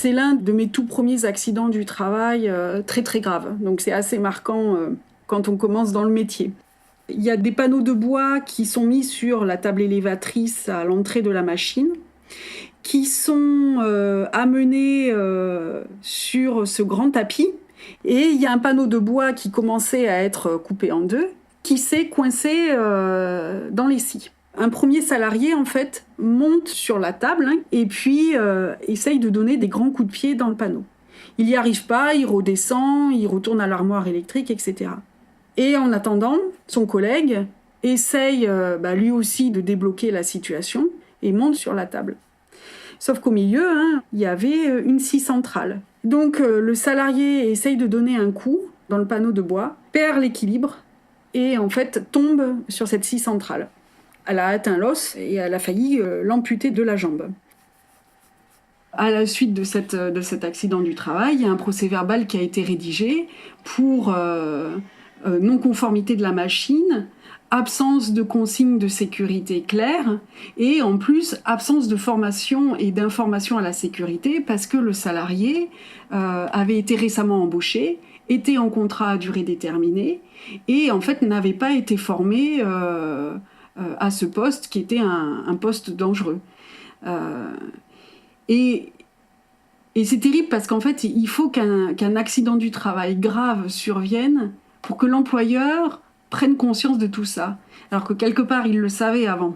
C'est l'un de mes tout premiers accidents du travail très très graves. Donc c'est assez marquant quand on commence dans le métier. Il y a des panneaux de bois qui sont mis sur la table élévatrice à l'entrée de la machine, qui sont amenés sur ce grand tapis. Et il y a un panneau de bois qui commençait à être coupé en deux, qui s'est coincé dans les scies. Un premier salarié, en fait, monte sur la table et puis essaye de donner des grands coups de pied dans le panneau. Il n'y arrive pas, il redescend, il retourne à l'armoire électrique, etc. Et en attendant, son collègue essaye lui aussi de débloquer la situation et monte sur la table. Sauf qu'au milieu, il y avait une scie centrale. Donc le salarié essaye de donner un coup dans le panneau de bois, perd l'équilibre et en fait tombe sur cette scie centrale. Elle a atteint l'os et elle a failli l'amputer de la jambe. À la suite de cet accident du travail, il y a un procès-verbal qui a été rédigé pour non-conformité de la machine, absence de consignes de sécurité claires et en plus absence de formation et d'information à la sécurité parce que le salarié avait été récemment embauché, était en contrat à durée déterminée et en fait n'avait pas été formé à ce poste qui était un poste dangereux. Et c'est terrible parce qu'en fait, il faut qu'un accident du travail grave survienne pour que l'employeur prenne conscience de tout ça. Alors que quelque part, il le savait avant.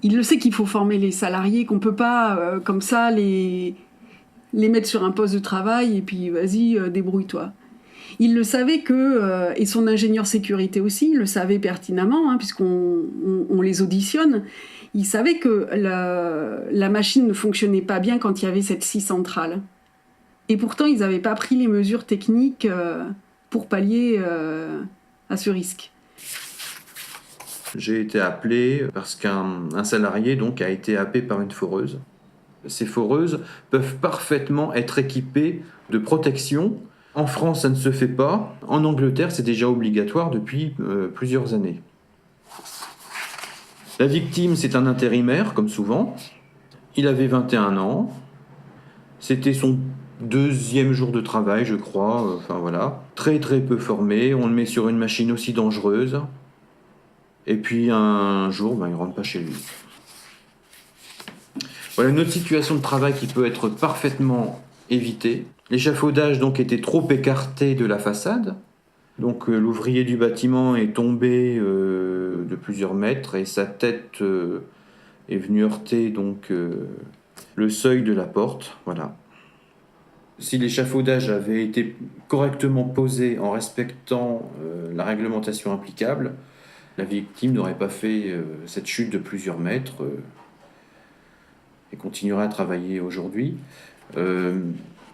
Il le sait qu'il faut former les salariés, qu'on ne peut pas, comme ça, les mettre sur un poste de travail et puis vas-y, débrouille-toi. Il le savait et son ingénieur sécurité aussi, il le savait pertinemment, puisqu'on les auditionne. Il savait que la machine ne fonctionnait pas bien quand il y avait cette scie centrale. Et pourtant, ils n'avaient pas pris les mesures techniques pour pallier à ce risque. J'ai été appelé parce qu'un salarié donc, a été happé par une foreuse. Ces foreuses peuvent parfaitement être équipées de protection. En France, ça ne se fait pas. En Angleterre, c'est déjà obligatoire depuis plusieurs années. La victime, c'est un intérimaire, comme souvent. Il avait 21 ans. C'était son deuxième jour de travail, je crois. Voilà. Très très peu formé. On le met sur une machine aussi dangereuse. Et puis un jour, il ne rentre pas chez lui. Voilà une autre situation de travail qui peut être parfaitement évitée. L'échafaudage donc était trop écarté de la façade. Donc l'ouvrier du bâtiment est tombé de plusieurs mètres et sa tête est venue heurter donc, le seuil de la porte. Voilà. Si l'échafaudage avait été correctement posé en respectant la réglementation applicable, la victime n'aurait pas fait cette chute de plusieurs mètres et continuerait à travailler aujourd'hui.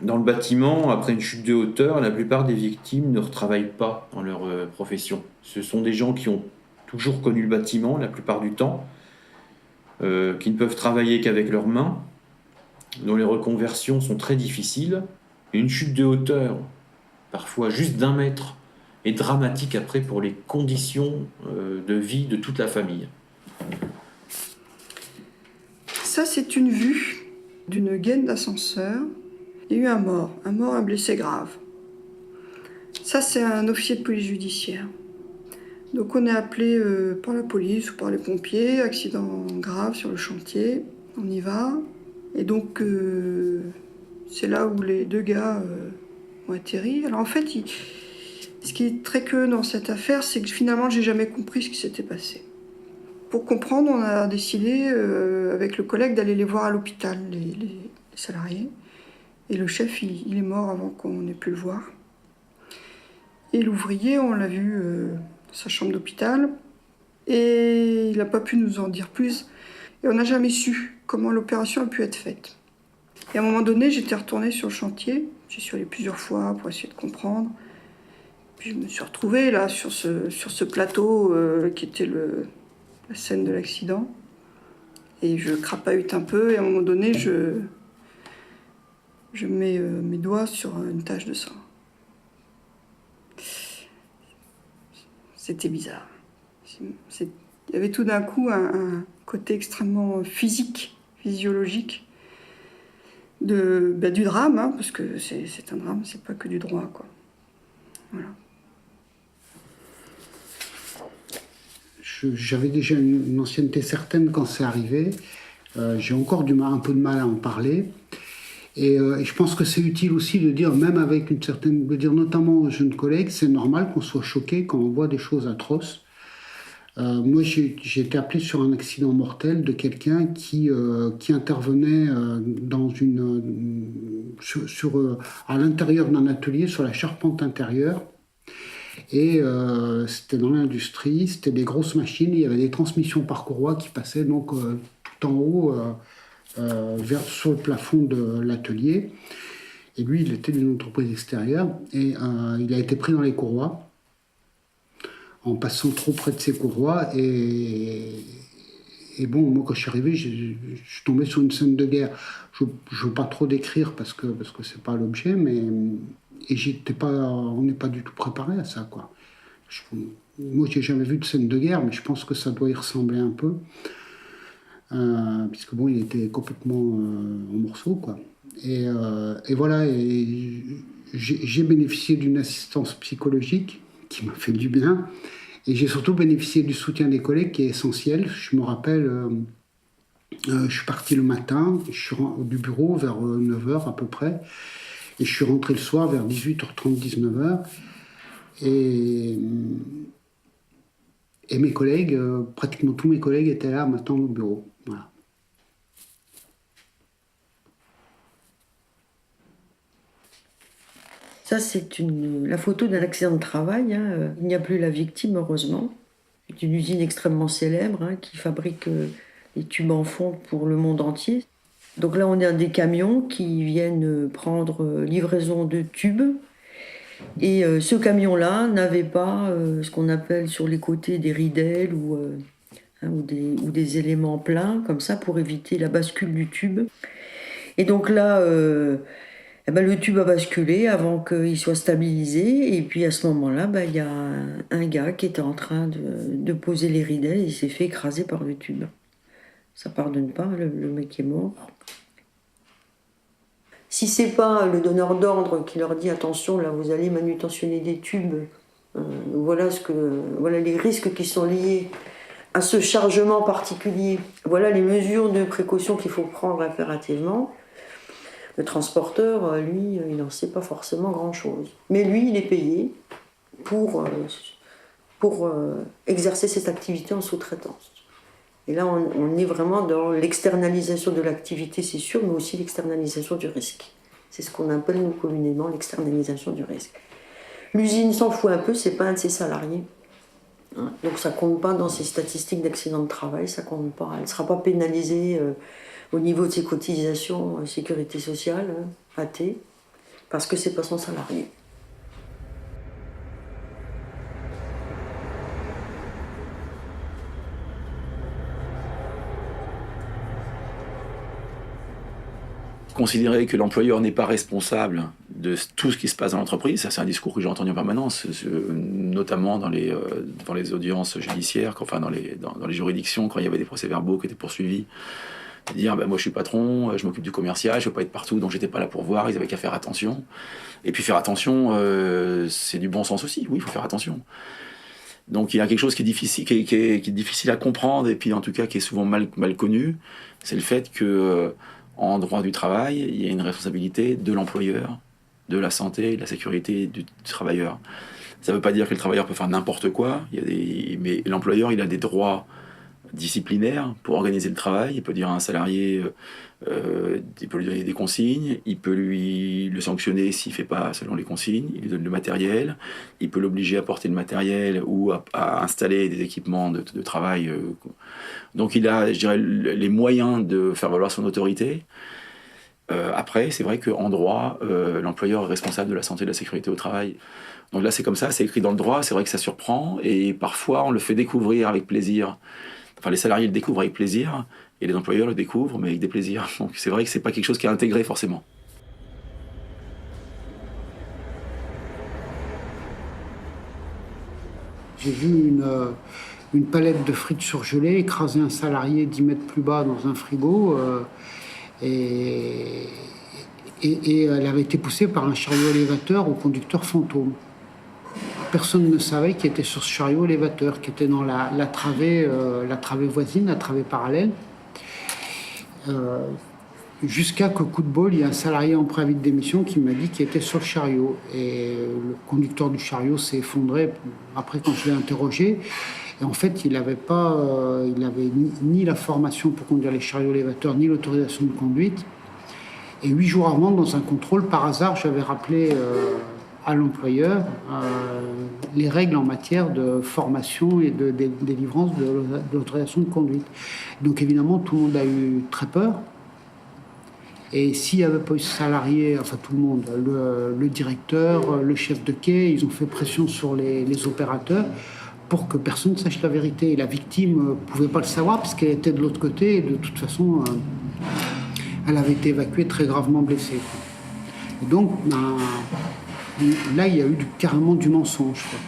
Dans le bâtiment, après une chute de hauteur, la plupart des victimes ne retravaillent pas dans leur profession. Ce sont des gens qui ont toujours connu le bâtiment, la plupart du temps, qui ne peuvent travailler qu'avec leurs mains, dont les reconversions sont très difficiles. Une chute de hauteur, parfois juste d'1 mètre, est dramatique après pour les conditions de vie de toute la famille. Ça, c'est une vue d'une gaine d'ascenseur. Il y a eu un mort, un blessé grave. Ça, c'est un officier de police judiciaire. Donc on est appelé par la police ou par les pompiers, accident grave sur le chantier, on y va. Et donc c'est là où les 2 gars ont atterri. Alors en fait, ce qui est très curieux dans cette affaire, c'est que finalement, j'ai jamais compris ce qui s'était passé. Pour comprendre, on a décidé avec le collègue d'aller les voir à l'hôpital, les salariés. Et le chef, il est mort avant qu'on ait pu le voir. Et l'ouvrier, on l'a vu dans sa chambre d'hôpital. Et il n'a pas pu nous en dire plus. Et on n'a jamais su comment l'opération a pu être faite. Et à un moment donné, j'étais retournée sur le chantier. J'y suis allée plusieurs fois pour essayer de comprendre. Puis je me suis retrouvée là, sur ce plateau qui était la scène de l'accident. Et je crapahute un peu. Et à un moment donné, je mets mes doigts sur une tache de sang. C'était bizarre. Il y avait tout d'un coup un côté extrêmement physique, physiologique. du drame, hein, parce que c'est un drame, c'est pas que du droit, quoi. Voilà. J'avais déjà une ancienneté certaine quand c'est arrivé. J'ai encore un peu de mal à en parler. Et je pense que c'est utile aussi de dire, même avec une certaine, de dire notamment aux jeunes collègues, c'est normal qu'on soit choqué quand on voit des choses atroces. Moi, j'ai été appelé sur un accident mortel de quelqu'un qui intervenait à l'intérieur d'un atelier sur la charpente intérieure. Et c'était dans l'industrie, c'était des grosses machines, il y avait des transmissions par courroie qui passaient donc tout en haut sur le plafond de l'atelier. Et lui, il était d'une entreprise extérieure et il a été pris dans les courroies en passant trop près de ces courroies. Et bon, moi, quand je suis arrivé, je suis tombé sur une scène de guerre. Je ne veux pas trop décrire parce que c'est pas l'objet, mais on n'est pas du tout préparé à ça, quoi. Moi, j'ai jamais vu de scène de guerre, mais je pense que ça doit y ressembler un peu. Puisque bon, il était complètement en morceaux, quoi. Et voilà, et j'ai bénéficié d'une assistance psychologique qui m'a fait du bien, et j'ai surtout bénéficié du soutien des collègues qui est essentiel. Je me rappelle, je suis parti le matin, je suis du bureau vers 9h à peu près, et je suis rentré le soir vers 18h30, 19h, et mes collègues, pratiquement tous mes collègues étaient là maintenant au bureau. Voilà. Ça, c'est la photo d'un accident de travail. Hein. Il n'y a plus la victime, heureusement. C'est une usine extrêmement célèbre hein, qui fabrique des tubes en fonte pour le monde entier. Donc là, on est à des camions qui viennent prendre livraison de tubes. Et ce camion-là n'avait pas ce qu'on appelle sur les côtés des ridelles ou des éléments pleins, comme ça, pour éviter la bascule du tube. Et donc là, le tube a basculé avant qu'il soit stabilisé. Et puis à ce moment-là, il y a un gars qui était en train de poser les ridelles et il s'est fait écraser par le tube. Ça pardonne pas, le mec est mort. Si c'est pas le donneur d'ordre qui leur dit attention, là vous allez manutentionner des tubes, voilà les risques qui sont liés à ce chargement particulier, voilà les mesures de précaution qu'il faut prendre impérativement. Le transporteur, lui, il n'en sait pas forcément grand-chose. Mais lui, il est payé pour exercer cette activité en sous-traitance. Et là, on est vraiment dans l'externalisation de l'activité, c'est sûr, mais aussi l'externalisation du risque. C'est ce qu'on appelle nous communément l'externalisation du risque. L'usine s'en fout un peu, c'est pas un de ses salariés. Donc ça compte pas dans ses statistiques d'accident de travail, ça compte pas. Elle ne sera pas pénalisée au niveau de ses cotisations sécurité sociale, AT, parce que c'est pas son salarié. Considérer que l'employeur n'est pas responsable de tout ce qui se passe dans l'entreprise, ça c'est un discours que j'ai entendu en permanence, notamment dans les audiences judiciaires, enfin dans les juridictions, quand il y avait des procès-verbaux qui étaient poursuivis. Dire moi je suis patron, je m'occupe du commercial, je ne peux pas être partout, donc j'étais pas là pour voir, ils avaient qu'à faire attention. Et puis faire attention, c'est du bon sens aussi, oui, il faut faire attention. Donc il y a quelque chose qui est difficile, qui est difficile à comprendre, et puis en tout cas qui est souvent mal connu, c'est le fait que en droit du travail, il y a une responsabilité de l'employeur, de la santé et de la sécurité du travailleur. Ça ne veut pas dire que le travailleur peut faire n'importe quoi, mais l'employeur il a des droits disciplinaire pour organiser le travail. Il peut dire à un salarié, il peut lui donner des consignes, il peut le sanctionner s'il ne fait pas selon les consignes, il lui donne le matériel, il peut l'obliger à porter le matériel ou à installer des équipements de travail. Donc il a, je dirais, les moyens de faire valoir son autorité. Après, c'est vrai qu'en droit, l'employeur est responsable de la santé et de la sécurité au travail. Donc là, c'est comme ça, c'est écrit dans le droit, c'est vrai que ça surprend, et parfois on le fait découvrir avec plaisir. Enfin, les salariés le découvrent avec plaisir, et les employeurs le découvrent, mais avec des plaisirs. Donc c'est vrai que c'est pas quelque chose qui est intégré forcément. J'ai vu une palette de frites surgelées écraser un salarié 10 mètres plus bas dans un frigo, et Et elle avait été poussée par un chariot élévateur au conducteur fantôme. Personne ne savait qui était sur ce chariot élévateur, qui était dans la travée voisine, la travée parallèle. Jusqu'à que, coup de bol, il y a un salarié en préavis de démission qui m'a dit qu'il était sur le chariot. Et le conducteur du chariot s'est effondré après quand je l'ai interrogé. Et en fait, il n'avait ni la formation pour conduire les chariots élévateurs, ni l'autorisation de conduite. Et 8 jours avant, dans un contrôle, par hasard, j'avais rappelé à l'employeur les règles en matière de formation et de délivrance de l'autorisation de conduite. Donc évidemment, tout le monde a eu très peur. Et s'il n'y avait pas eu ce salarié, enfin tout le monde, le directeur, le chef de quai, ils ont fait pression sur les opérateurs pour que personne ne sache la vérité. Et la victime ne pouvait pas le savoir puisqu'elle était de l'autre côté et de toute façon, elle avait été évacuée très gravement blessée. Et donc, là, il y a eu carrément du mensonge, quoi.